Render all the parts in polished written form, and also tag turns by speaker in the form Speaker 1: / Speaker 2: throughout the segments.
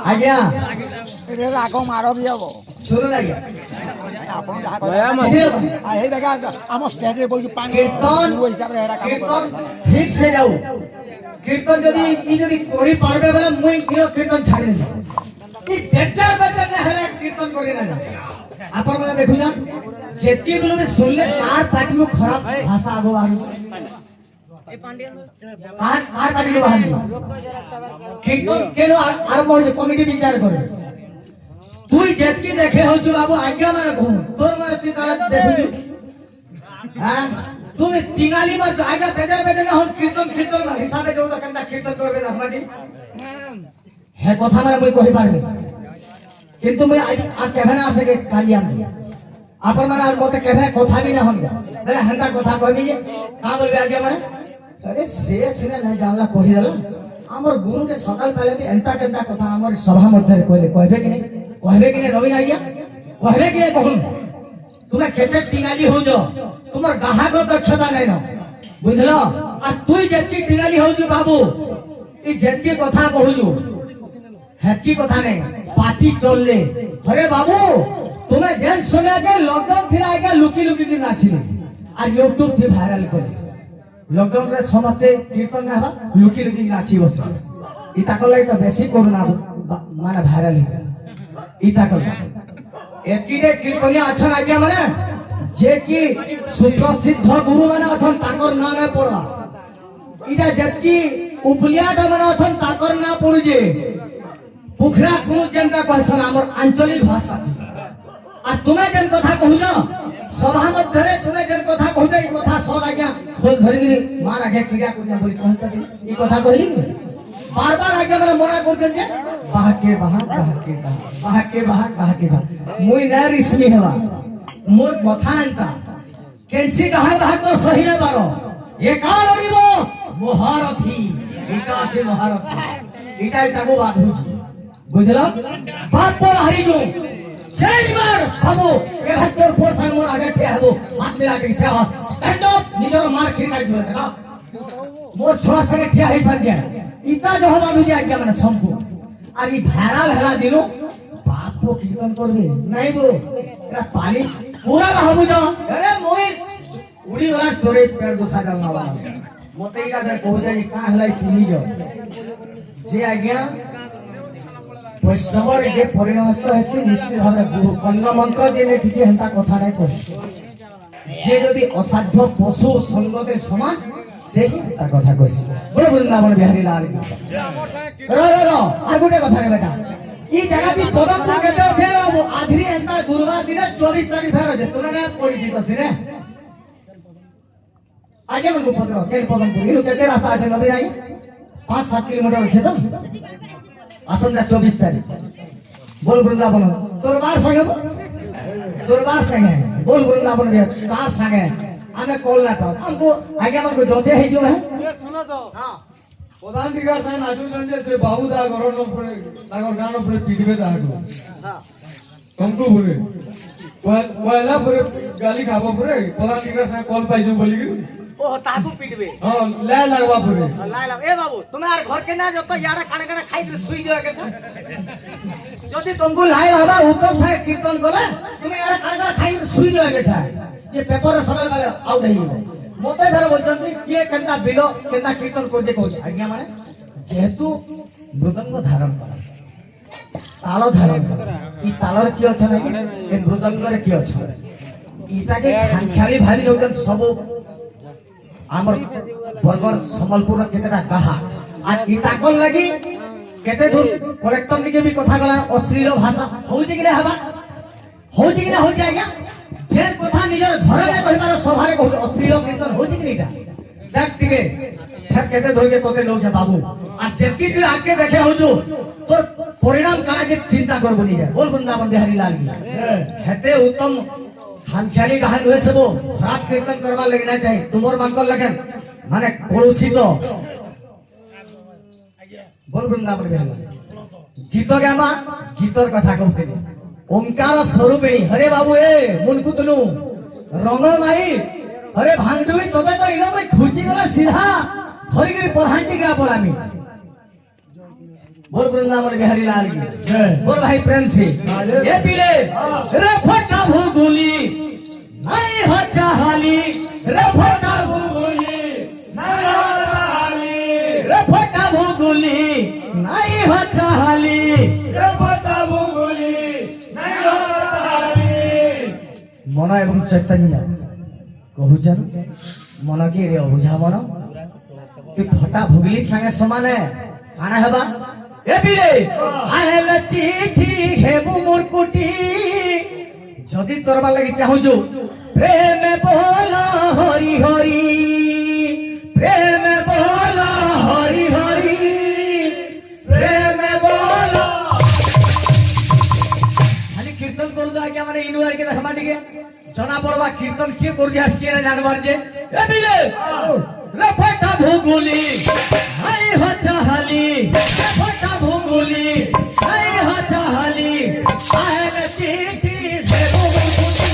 Speaker 1: ଆଜ୍ଞା
Speaker 2: ରାଗ ମାର ବି ହବ
Speaker 1: ଶୁଣୁନ ଆଜ୍ଞା
Speaker 2: ଆପଣ ଯାହା ଆମ ଷ୍ଟେଜରେ ବସି ହିସାବରେ
Speaker 1: କୀର୍ତ୍ତନ ଠିକ ସେ ଯାଉ কীর্তন যদি করি পারবে বলে মুই কীর্তন ছাড়ি দেব এই বেচার বেচার না হলে কীর্তন করি না আপন মানে দেখুন না যেতকি গুলো শুনলে কার পাটিও খারাপ ভাষা আগো আর কার পাটিও বাহার কীর্তন কেন আরম্ভ হয়েছে কমিটি বিচার করে তুই যেতকি দেখে হচ্ছু বাবু আজ্ঞা মানে ঘুম তোর মানে তুই কারা দেখুছু হ্যাঁ তুমি তিনালি মা জায়গা বেজার বেজার না হন কীর্তন কীর্তন হিসাবে যাও কেনটা কীর্তন করবে না আমাদি হে কথা মানে মই কহি পারবি কিন্তু মই আর কেভে না আছে কে কালি আমি আপন মানে আর মতে কেভে কথা বি না হন বলে হেনটা কথা কইবি যে কা বলবি আগে মানে আরে সে সিনে না জানলা কহি দেলা আমার গুরু কে সকাল বেলা বি এন্তা কেনটা কথা আমার সভা মধ্যে কইলে কইবে কি না রবীন আজ্ঞা কইবে কি না কখন তুমি কেতে টিনালি হউছ তোমার গ্রাহক দক্ষতা নাই না বুঝলো আর তুই যেতকি টিনালি হউছু বাবু এই যেতকি কথা কহুছু হেতকি কথা নাই পার্টি চললে আরে বাবু তুমি যেন সময় আগে লকডাউন থিলা আগে লুকি লুকি কি নাচিলে আর ইউটিউব থি ভাইরাল করে লকডাউন রে সমস্তে কীর্তন না হবা লুকি লুকি নাচি বসে ইতা কলাই তো বেশি করুণা মানে ভাইরাল হইছে ইতা কলাই এতকিটে কীর্তনিয়া আছেন আজ্ঞা মানে যে কি সুপ্রসিদ্ধ গুরু মানে অছন তাকর না না পড়বা ইটা যেতকি উপলিয়াটা মানে অছন তাকর না পড়ুছে পুখরা কোন যেনটা কইছন আমার আঞ্চলিক ভাষা আর তুমি যেন কথা কহুছ সভা মধ্যে তুমি যেন কথা কহুছ এই কথা সব আজ্ঞা খোল ধরি গিরি মার আগে ক্রিয়া করিয়া বলি কহত এই কথা কইলি বারবার আগে মানে মনা করছেন যে বাহাকে বাহাক বাহাকে বাহাকে বাহাক বাহাকে বাহাক মুই না রিসমি হবা মোর কথা আনতা কেনসি কাহার বাহাক তো সহি না পারো একাল হইব মহারথী এটা আছে মহারথী এটাই তাকো বাদ হইছে বুঝলাম বাদ পর হারি গো শেষবার বাবু এ ভাই তোর ফোর্স মোর আগে ঠিয়া হবো হাত মিলা কে ঠিয়া স্ট্যান্ড আপ নিজের মার খিনাই দিও দেখা মোর ছোড়া সঙ্গে ঠিয়া হই সার দিয়া ইটা जो हवा बुझे आज्ञा माने संपू আর এই ভাইরাল হেলা দিল বাপ তো কীর্তন করবে নাই বো এরা পালি পুরা ভাবু যা আরে মই উড়ি গলা চোরে পেট দুখা যাও না বাবা মতে ইটা দে কহ যাই কা হেলাই তুমি যাও যে আজ্ঞা বৈষ্ণবর যে পরিণত হইছে নিশ্চিত ভাবে গুরু কন্ন মন্ত্র যে নেতিছে হেনতা কথা নাই কই যে যদি অসাধ্য পশু সঙ্গতে সমান সেই তা কথা কইছি বলে বৃন্দাবন বিহারী লাল আর গোটে কথা রে বেটা এই জায়গাটি পদমপুর কেতে আছে আধরি এন্তা গুরুবার দিনে 24 তারিখ ফের আছে তোমরা না পরিচিত আছে রে আগে মন কো পদর কেন পদমপুর ইনু কেতে রাস্তা আছে নবী নাই 5-7 কিলোমিটার আছে তো আসন্তা 24 তারিখ বল বৃন্দাবন দরবার সঙ্গে বল বৃন্দাবন বিহার কার সঙ্গে আমি কল না পাও আমকো আগে আমকো জজে হই जो है सुनो तो हां প্রধান দিগা সাই নাচু জন্ডে সে বাবু দা গরন উপরে তাগর গান উপরে পিটিবে দাগো हां तुमको बोले কয়লা পরে গালি খাবো পরে প্রধান দিগা সাই কল পাইছো বলি কি ও তাকু পিটবে हां লে লাগবা পরে লাই লাগ এ বাবু তুমি আর ঘর কে না যত ইয়াড়া কানে কানে খাই দে সুই দেয়া গেছে যদি तुमको লাই হবা উত্তম সাই কীর্তন করে তুমি ইয়াড়া কানে কানে খাই সুই দেয়া গেছে ये पेपर सकाल वाले आउ नहीं मते फेर बोलछन कि के केनता बिलो केनता कीर्तन करजे कहछ आज्ञा माने जेहेतु मृदंग धारण कर ताल धारण कर ई तालर की अछि ना कि ए मृदंग रे की अछि इटा के खाली भाली लोगन सब हमर बरगढ़ संबलपुर केतेटा गाहा आ इटा कोन लागि केते दूर कलेक्टर निके भी कथा गला अश्लील भाषा होउछि कि ना हबा होउछि कि ना होइ जाय जे কথা নিজের ঘরে না কইবার সভারে কহ অশ্লীল কীর্তন হচ্ছে কি এটা দেখ টিকে ফের কেতে ধরকে তোতে লউছে বাবু আর যেতি তুই আগে দেখে হজু তোর পরিণাম কাকে চিন্তা করব নিজে বল বৃন্দাবন বিহারী লাল কি হেতে উত্তম খামখেয়ালি গান হয়েছে বো খারাপ কীর্তন করবার লাগি না চাই তোমার মানকর লাগেন মানে কলুষিত বল বৃন্দাবন বিহারী গীত গামা গীতর কথা কইতে ওমকার স্বরূপে হরে বাবু এ মুনকুতনু রঙ মাই अरे भांगडुई तबे तो इनो में खुची गला सीधा धरी के प्रधान टी का बोलामी बोल वृंदावन बिहारी लाल की बोल भाई प्रेम से ये पीले रे फटा भूगुली नहीं हो चाहाली रे फटा भूगुली नहीं हो चाहाली रे फटा भूगुली नहीं हो चाहाली रे फटा भूगुली नहीं हो चाहाली मन एवं चैतन्य कहूचन मन की रे अबुझा मन तू फटा भूगुली संगे समान है काना हेबा ए बिले आहेल चिठी हेबु मुरकुटी जदि तोरबा लागि चाहूछु प्रेम बोला हरि हरि प्रेम बोला हरि हरि प्रेम बोला खाली कीर्तन करू दा क्या माने इनुआर के देखमा टिके जना पड़वा कीर्तन के करू जा के न जानबार जे ए बिले रे फटा भूगुली हाय हो चाहली रे फटा भूगुली हाय हो चाहली आहेल चिठी देबो मुरकुटी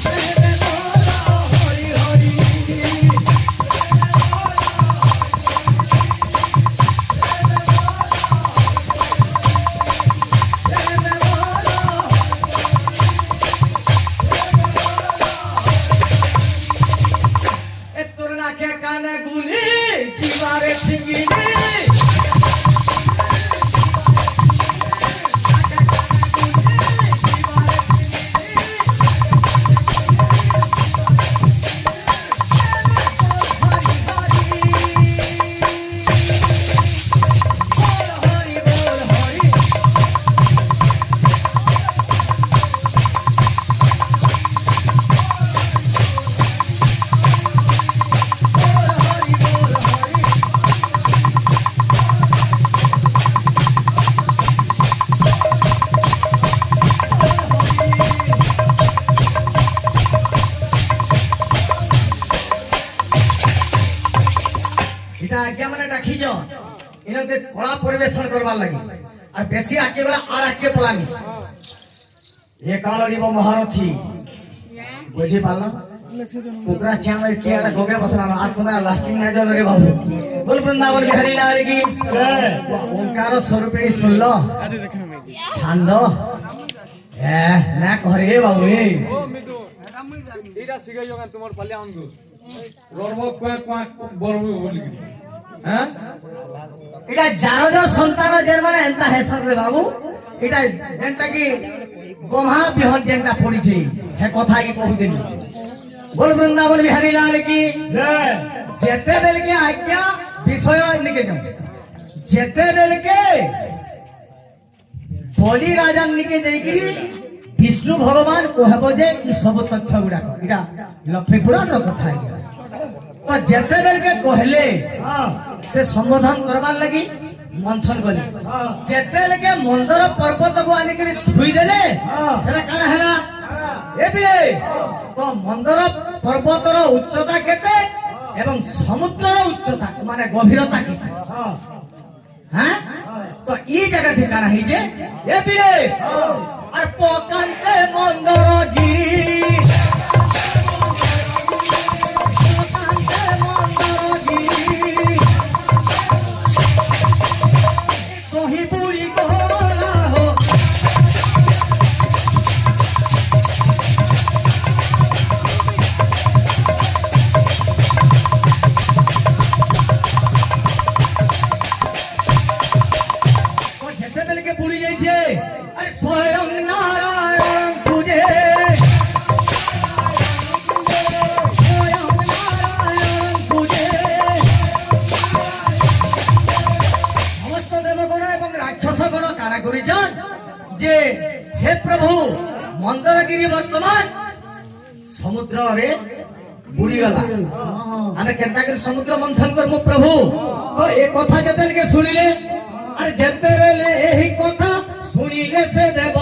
Speaker 1: प्रेम बोला हरि हरि के काने गुली जीवारे छिंगिनी आज्ञा माने डाकी जो इनके कला परिवेशन करवार लगी और बेसी आके गला और आके पलामी ये कालरीब महारथी बुझी पाला ओकरा चांदर के आटा गोगे बसना आज तुम्हें लास्टिंग ना जो रे बाबू बोल वृंदावन बिहारी लाल की ओंकार स्वरूप ही सुन लो छांद ए ना करे बाबू ए
Speaker 3: एटा सिगाई जोगान तुम्हार पल्ले आंगु रोडबो क्वा बोलबो बोल হ্যাঁ
Speaker 1: এটা যারা যারা সন্তান যেন মানে এন্তা হেসর রে বাবু এটা যেনটা কি গমহা বিহন যেনটা পড়িছে হে কথা কি কহু দিন বল বৃন্দাবন বিহারী লাল কি জয় যেতে বেলকে আজ্ঞা বিষয় নিকে যাও যেতে বেলকে বলি রাজার নিকে যাইকি বিষ্ণু ভগবান কহব যে ই সব তথ্য গুড়া এটা লক্ষ্মী পুরাণর কথা আজ্ঞা तो जेते बेल के कहले से संबोधन करबार लगी मंथन गली जेते बेल के मंदर पर्वत को आनी करी थुई देले सेला काना हला ए बे तो मंदर पर्वतर उच्चता केते एवं समुद्रर उच्चता माने गभीरता केते हां तो ई जगह थी काना ही जे ए बे और पोकांते मंदर गिरी जे हे प्रभु मंदरगिरी वर्तमान समुद्र रे बुड़ी गला आमे केनता कर समुद्र मंथन करमु प्रभु तो ए कथा जतेल के सुनिले अरे जते बेले एही कथा सुनिले से देव